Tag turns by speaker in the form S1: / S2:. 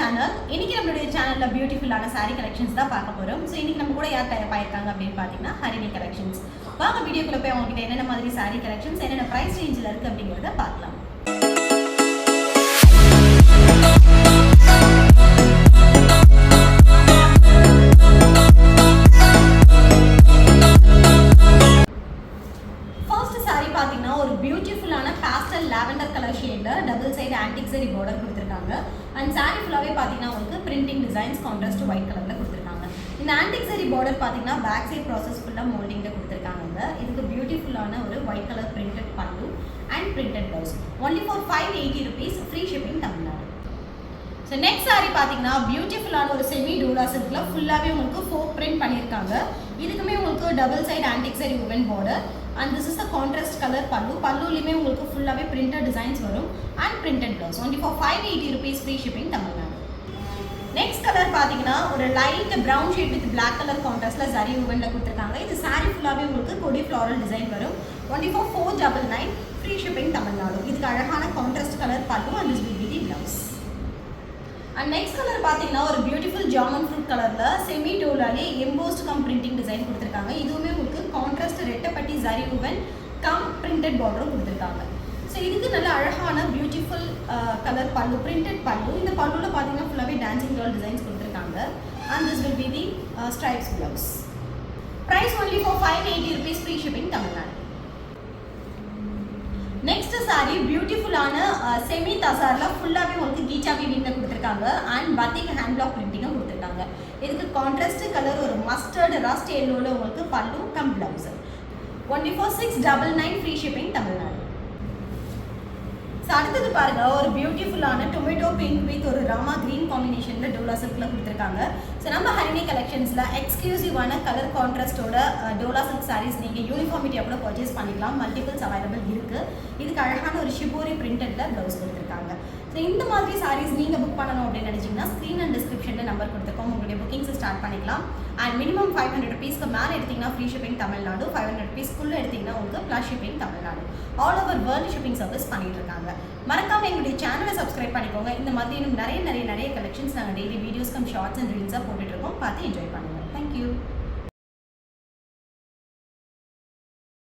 S1: Channel. இன்னைக்கு நம்மளுடைய சேனல்ல பியூட்டிஃபுல்லான saree collections தான் பார்க்க போறோம். சோ இன்னைக்கு நம்ம கூட யார் பாயிருக்காங்க அப்படின்னு பாத்தீங்கன்னா ஹரிணி கலெக்ஷன்ஸ். வாங்க வீடியோக்குள்ள போய் அவங்க கிட்ட என்னென்ன மாதிரி saree collections என்னென்ன பிரைஸ் ரேஞ்சில இருக்கு அப்படிங்கறத பார்க்கலாம். ஒரு பியூட்டிஃபுல்லான pastel lavender color shadeல double side antique zari border கொடுத்திருக்காங்க. and saree ஃபுல்லாவே பாத்தீங்கன்னா உங்களுக்கு printing designs contrast white colorல கொடுத்திருக்காங்க. இந்த antique zari border பாத்தீங்கன்னா back side process ஃபுல்லா moldingல கொடுத்திருக்காங்க. இதுக்கு பியூட்டிஃபுல்லான ஒரு white color printed pallu and printed blouse. only for 580 rupees, free shipping Tamil Nadu. So next saree பாத்தீங்கன்னா பியூட்டிஃபுல்லான ஒரு semi dola silkல ஃபுல்லாவே உங்களுக்கு folk print பண்ணிருக்காங்க. இதுக்குமே உங்களுக்கு double side antique zari woven border and this is the contrast color pallu. பல்லுலயுமே உங்களுக்கு ஃபுல்லாவே printed designs வரும் and printed blouse. only for 580 rupees, free shipping Tamil Nadu. next color பாத்தீங்கன்னா ஒரு light brown shade with black color contrastல zari wovenல கொடுத்திருக்காங்க. இது saree ஃபுல்லாவே உங்களுக்கு கொடி floral design வரும். only for 499, free shipping Tamil Nadu. இதுக்கு அழகான contrast color pallu and this will be the blouse. and next color பாத்தீங்கன்னா ஒரு beautiful jamun fruit colorல semi டோலாலே embossed cum printing design கொடுத்திருக்காங்க. இதுவுமே உங்களுக்கு contrast ரெட்டப்பட்டி zari woven cum printed border கொடுத்திருக்காங்க. So இதுக்கு நல்ல அழகான beautiful color pallu, printed pallu. இந்த பல்லுல பாத்தீங்கன்னா ஃபுல்லாவே dancing doll designs கொடுத்திருக்காங்க. and this will be the stripes blouse. price only for 580 rupees, free shipping Tamil Nadu. next saree பியூட்டிஃபுல்லான செமி தசார்ல ஃபுல்லாவே உங்களுக்கு கீச்சா வீவிங்ல கொடுத்திருக்காங்க and batik hand block printing கொடுத்திருக்காங்க. இதுக்கு கான்ட்ராஸ்ட் கலர் ஒரு மஸ்டர்ட் ரஸ்ட் yellowல உங்களுக்கு பல்லு come blouse. only for 699, free shipping Tamil Nadu. அடுத்தது பாருங்க ஒரு பியூட்டிஃபுல்லான டொமேட்டோ பிங்க் வித் ஒரு ராமா கிரீன் காம்பினேஷன்ல டோலா சில்க்ல கொடுத்திருக்காங்க. சோ நம்ம ஹரிணி கலெக்ஷன்ஸ்ல எக்ஸ்க்ளூசிவான கலர் கான்ட்ராஸ்டோட டோலா சில்க் சாரீஸ் நீங்க யூனிஃபார்மிட்டியா கூட பர்ச்சேஸ் பண்ணிக்கலாம். மல்டிபிள்ஸ் அவைலபிள் இருக்கு. இதுக்கு அழகான ஒரு ஷிபோரி பிரிண்டட்ல ப்ளவுஸ் கொடுத்திருக்காங்க. சோ இந்த மாதிரி சாரீஸ் நீங்க புக் பண்ணனும் அப்படி நினைச்சீங்கன்னா ஸ்கிரீன் அண்ட் டிஸ்கிரிப்ஷன்ல நம்பர் கொடுத்திருக்கோம். உங்களுடைய புக்கிங்ஸ் ஸ்டார்ட் பண்ணிக்கலாம். and minimum 500 rupees க்கு மேல எடுத்தீங்கன்னா free shipping தமிழ்நாடு. 500 rupees குள்ள எடுத்தீங்கன்னா உங்களுக்கு plus shipping Tamil Nadu. all over world shipping service பண்ணிட்டு இருக்காங்க. மறக்காம எங்களுடைய சேனலை சப்ஸ்கிரைப் பண்ணிக்கோங்க. இந்த மாதிரி இன்னும் நிறைய கலெக்ஷன்ஸ் நாங்கள் daily videos cum shorts and ரீல்ஸாக போட்டுட்டு இருக்கோம். பார்த்து என்ஜாய் பண்ணுங்க. தேங்க்யூ.